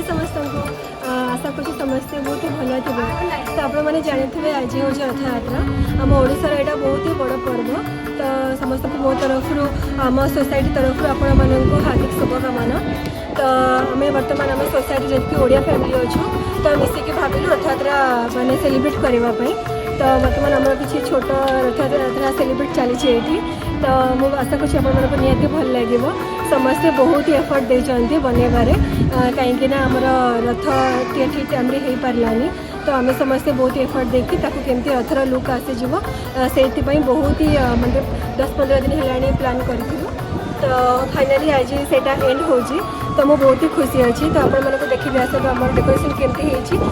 समस्त को आशा करूँ समस्ते बहुत ही भल थे। तो आपण मैंने जानते आज हूँ रथ यात्रा आम ओडार यहाँ बहुत ही बड़ पर्व। तो समस्त को मो तरफ आम सोसाइटी तरफ आपण मानक हार्दिक शुभकामना। तो आम बर्तमान आम सोसाइटी जी ओडिया फैमिली अच्छू तो मिसिकी भाविलु रथ यात्रा मैंने सेलिब्रेट करने। तो बर्तमान आम किसी छोट रथ यात्रा सेलिब्रेट चली। तो मुझे आशा करूँ आपको निहाती भल लगे। समस्ते बहुत ही एफर्ट देते बनवारे कहीं आमर रथ ठीक टाइम हो पारानी। तो आम समस्ते बहुत ही एफर्ट देखी केमती रथर लुक आसीज से बहुत ही मतलब 10-15 दिन है प्लान करूँ। तो फाइनाली आज से एंड हो तो मुझे बहुत ही खुशी अच्छी। तो आप देखिए आस आम डेकोरेशन केमती हो।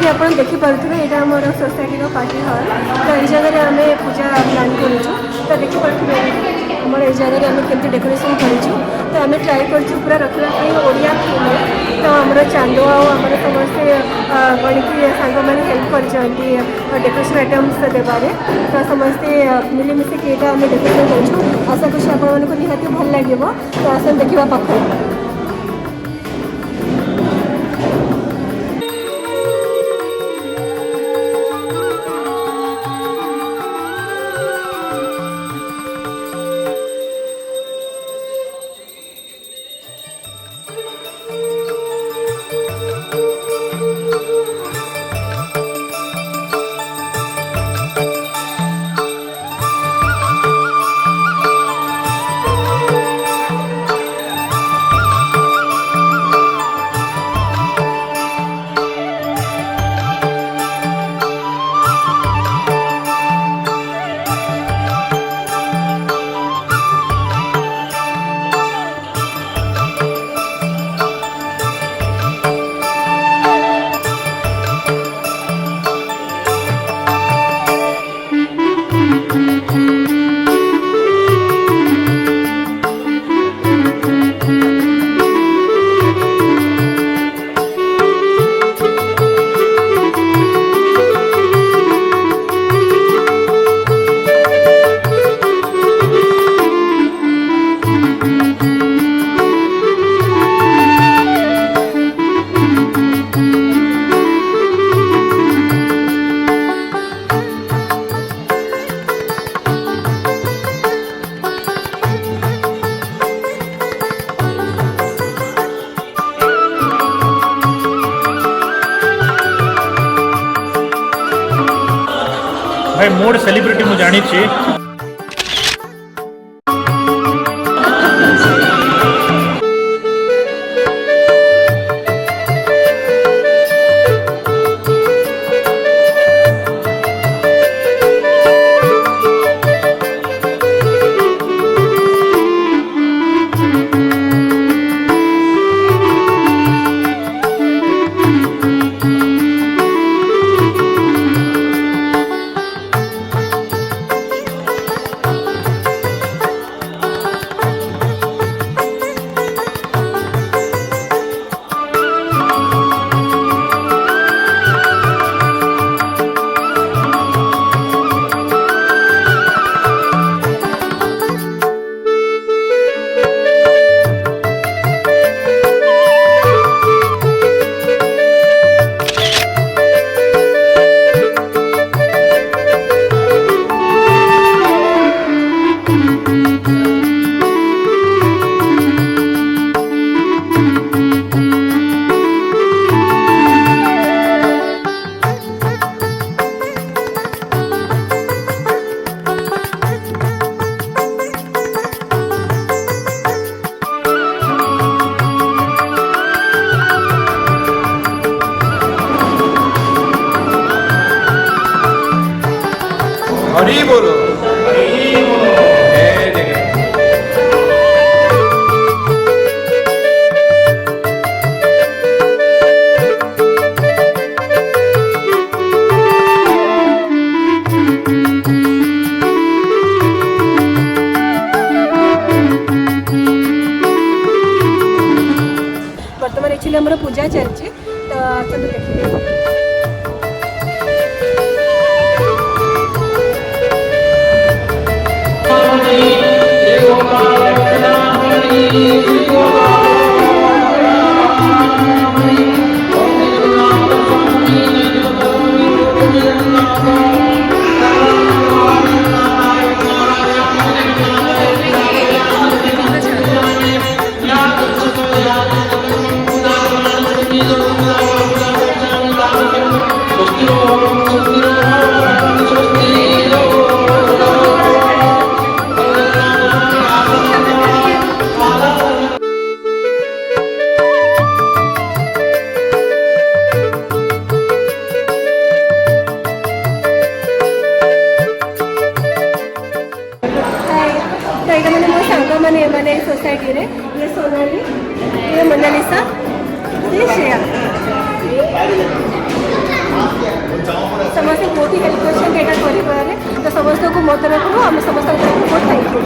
ये आप देखिपे यहाँ आम सोसाइटी पार्टी हॉल। तो ये जगह आम पूजा प्लान करूँ। तो देखिपे आम ये जगह आम केमती डेकोरेशन करूँ। तो आम ट्राए कर पूरा रखापी ओडिया थीम। तो आम चांदो आम समस्ते कौन कि सांग मैंने हेल्प कर डेकोरेशन आइटम्स देवे। तो समस्ते मिलमिशिक यहाँ आम डेकोरेशन करूँ। आशा करूँ आपको निहाती भल लगे। तो आसन देखा पाख। भाई मोर सेलिब्रिटी मु जानी छी हरी बोलो जय जगन्नाथ। बर्तमान एक्चुअली आम पूजा चलती तो चलो देखिए मैंने मैंने सोसाइटी रे ये सोनाली ये मोनालिसा ये श्रेया समस्त बहुत ही हेल्प कर तो समस्त को मो तरफ आम समस्त बहुत थैंक यू।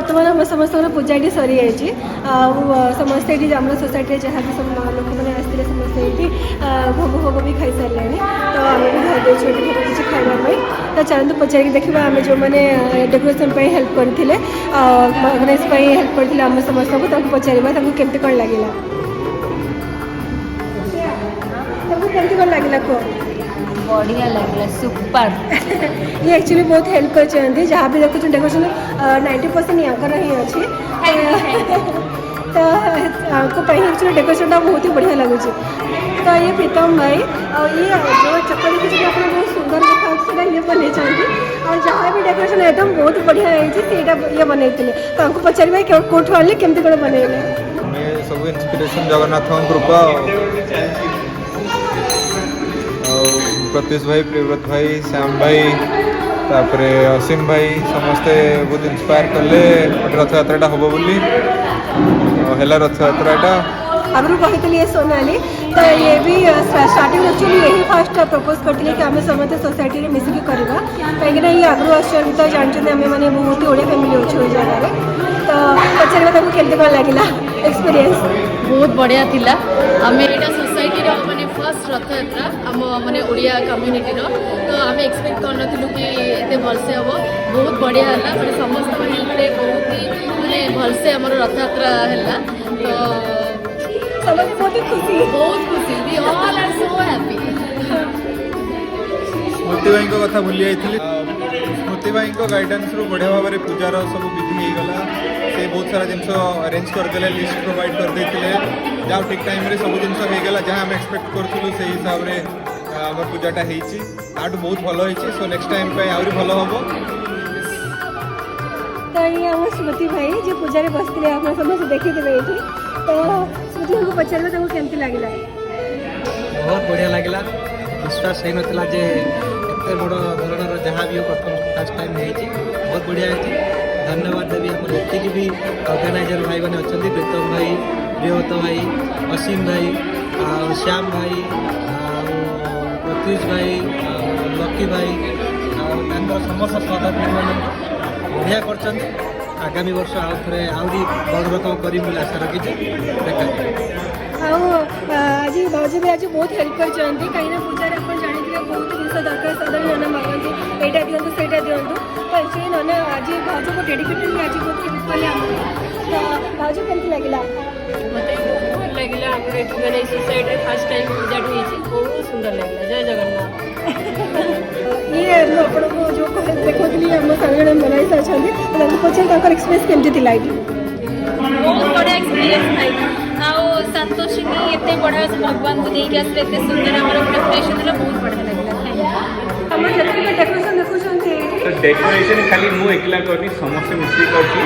बर्तमान आम समस्त पूजाटी सरी जाइए समस्ते ये आम सोसाइटी जहाँ भी सब लोक मैंने आसते समस्ते ये भोग भोग भी खाई सारे तो आम भी घर देछु किसी खावाई तो चलते पचारि देखा आम जो मैंने डेकोरेशन हेल्प करते ऑर्गेनाइज हेल्प करते आम समस्त को पचारा केमती कौन लगे केमती कौन लगे कह बढ़िया लगला सुपर ये एक्चुअली बहुत हेल्प कर जहाँ भी देखो डेकोरेशन 90% यहाँ ही अच्छी तो एक्चुअली डेकोरेशन बहुत ही बढ़िया लगुच तो ये प्रीतम भाई और ये जो चक्कर देखिए आप बहुत सुंदर देखा ये बन और जहाँ भी डेकोरेशन एकदम बहुत बढ़िया है ये बनई तो पचार भाई कौटू आने केमती कौन बनइले सब इंस्पिरेशन जगन्नाथ कृपा प्रत्युष भाई प्रियव्रत भाई श्याम भाई तापर असीम भाई समस्ते बहुत इंस्पायर कले रथ यात्रा हम बोली रथ यात्रा आगु कही सोनाली तो ये भी स्टार्टिंग एक्चुअली यही फास्ट प्रपोज करते कि आम समस्त सोसाइटी में मिसिकी करवा कहीं ये आगु आसान तो जानते आम मैंने बहुत ही ओडिया फैमिली अच्छे जगह तो पचार केमती कौन लगे एक्सपीरियंस बहुत बढ़िया थिला आम यहाँ सोसाइटी माने फर्स्ट रथ यात्रा आम माने ओडिया कम्युनिटी तो आम एक्सपेक्ट कर कि एते भलसे हम बहुत बढ़िया है माने समस्त हेल्प बहुत ही माने भलसे आम रथ यात्रा है तो बहुत खुशी we all are so happy Smriti भाई कथा भूली जाइए स्मृति भाई गाइडेंस रु बढ़िया भाव में पूजार सब विधि हो गला से बहुत सारा जिनस अरेंज करदे लिस्ट प्रोवाइड करदे जहाँ ठीक टाइम सब जिन होगा जहाँ आम एक्सपेक्ट करूँ से हिसाब से आम पूजाटा हो बहुत भल हो सो नेक्स्ट टाइम पे आहरी भल हम तो ये आम स्मृति भाई जो पूजा बसते आप समस्त देखिए ये तो स्मृति हमको पचार केमती लगे बहुत बढ़िया लगला विश्वास हो नाला जे एत बड़ धरणर जहाँ भी प्रथम फर्स्ट टाइम बहुत बढ़िया है धन्यवाद देवी आम जी भी ऑर्गेनाइजर भाई मैंने अच्छा प्रीतम भाई प्रियव्रत भाई असीम भाई श्याम भाई प्रत्युष भाई लकी भाई समस्त सदस्य मैंने बढ़िया कर आगामी वर्ष आउ थे आहरी बड़ रकम करी आशा रखी देखा आज भाज भी आज बहुत हेल्प कर कहीं पूजा आप जानते बहुत जिन दरकार सदा नाना मांगती यहाँ दिंतु से दिंतु तो एक्चुअली नाना आज भाज को डेडिकेटेड भी आज बहुत हेल्प कले तो भाज केमती लगे मत बहुत लगे मैंने सोसाइटी फर्स्ट टाइम पूजा बहुत सुंदर लगे जय जगन्नाथ ये आपको जो देखुली आम सारे मोनालिसा अच्छा पचार एक्सपीरियंस केमती थी बहुत बढ़िया एक्सपीरियंस आउ संतोषी एत बढ़िया से भगवान को देख आसले एत सुंदर आम डेकोरेशन बहुत बढ़िया लगे डेकोरेशन देखुं डेकोरेशन खाली मु एकला करनी समस्त मिसिक करची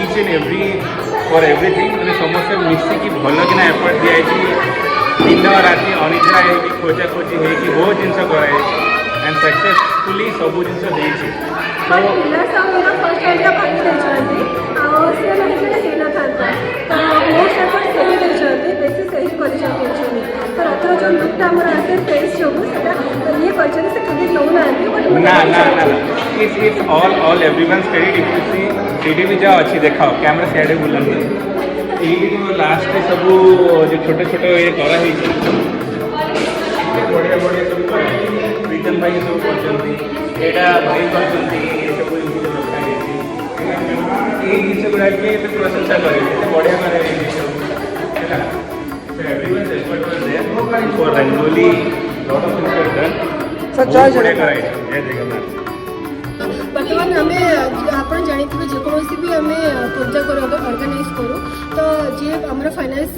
each and every for everything मैंने समस्त मिसिकी भल कि एफर्ट दिखाई दिन राति अनिद्रा हो खोजा खोजी हो बहुत जिन कराई एंड सक्सेसफुली सब जिन रथर जो लुकटा आसे फेस जो ये नौना ना ना ना it's all everyone's credit if you see सीडी भी जा अच्छी देखाओ कैमरा सियाड़े बुलाते ये लास्ट सब जो छोटे छोटे ये कराई बढ़िया बढ़िया सब प्रीतम भाई सब कर भाई कर सब ये जिन गुड़ा के प्रशंसा करेंगे बढ़िया करेंगे everyone's effort was there for Rangoli, lot of things were done. So जय जगन्नाथ। बर्तमान आम आप जानते जेकोसी भी आम पूजा कर ऑर्गेनाइज करूँ तो जी आम फाइनान्स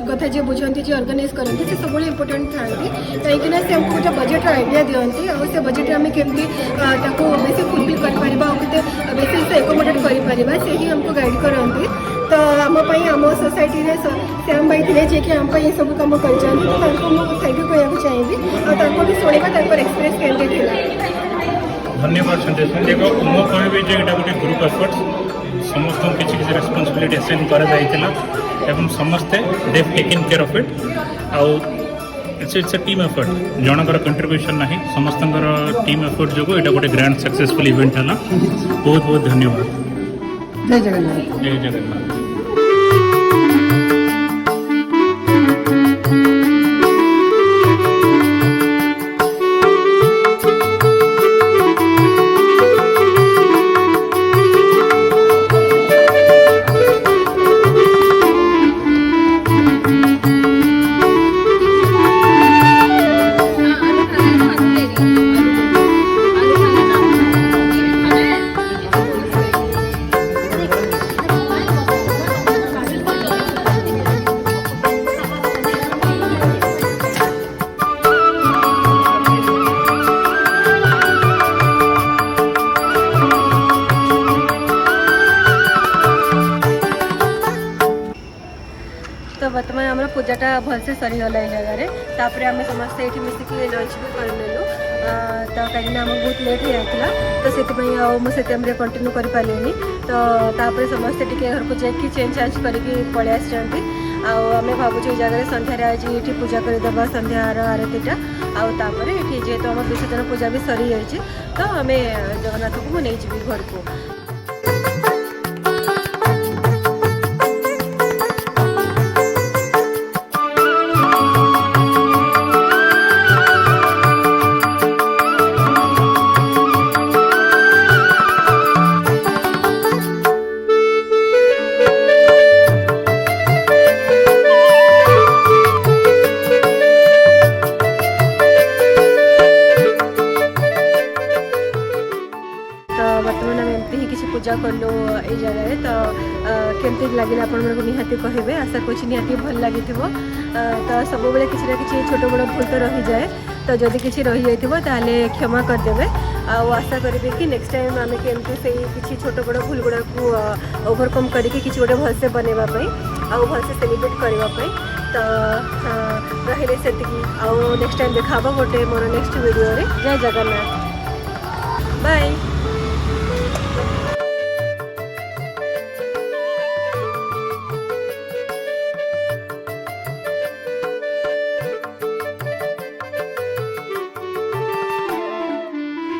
कथा जी बुझाती जी ऑर्गेनाइज करती से सब इम्पोर्टेंट था कहीं से हमको गोटे बजेट आइडिया दिखती और से बजेट आम केमती बेसी फुलफिल करते बेसी से एकोमोडेट कर से ही हमको गाइड करती तो आम सोसाइटी श्याम भाई थे जी कि आम ये सब कम कर थैंक यू कहना चाहिए और शुणा एक्सपीरियंस केमती धन्यवाद संदेश देखो मो कहबी जे एटा गोटे ग्रुप एफर्ट्स समस्त किसी किसी रेस्पॉन्सिबिलिटी असाइन करा जाइतिला एवं समस्ते they taken care of it आउ इट्स अ टीम एफर्ट जनकर कंट्रीब्यूशन नहीं समस्तंकर टीम एफर्ट जो एटा गोटे ग्रैंड सक्सेसफुल इवेंट है बहुत बहुत धन्यवाद। जय जगन्नाथ। जय जगन्नाथ। तो बर्तमान आम पूजाटा भलसे सरीगला ये जगह तापर आम समस्ते ये मिसिक लंच भी करनेलु तो कहीं बहुत लेट हो जाता तो से मुझे कंटिन्यू कर पारे तो तापर समस्ते टी घर को जाकि चेंज चांज करके पलि आम भावुँ ये जगह सन्धार आज ये पूजा करदे सन्ध्यार आरतीटा आउे ये जेहेतु आम विसर्जन पूजा भी सरी जाइए तो आम जगन्नाथ को नहीं जी घर को। बर्तमान आम एमती ही किसी पूजा कलु ये जगह तो केमती लगे आप निहाती कहे आशा करी निहाती भल लगी तो सब बेले किसी ना कि छोट बड़ भूल तो रही जाए तो जदि किसी रही जाइए क्षमा करदे आशा करी कि नेक्स्ट टाइम आम केमती से किसी छोट बड़ भूल गुड़ा को ओवरकम करके किसी गोटे भलसे बनवाई आउ भलसे सेलिब्रेट करने तो रही से नेक्स्ट टाइम देखा गोटे मोर नेक्स्ट वीडियो रे। जय जगन्नाथ। बाय।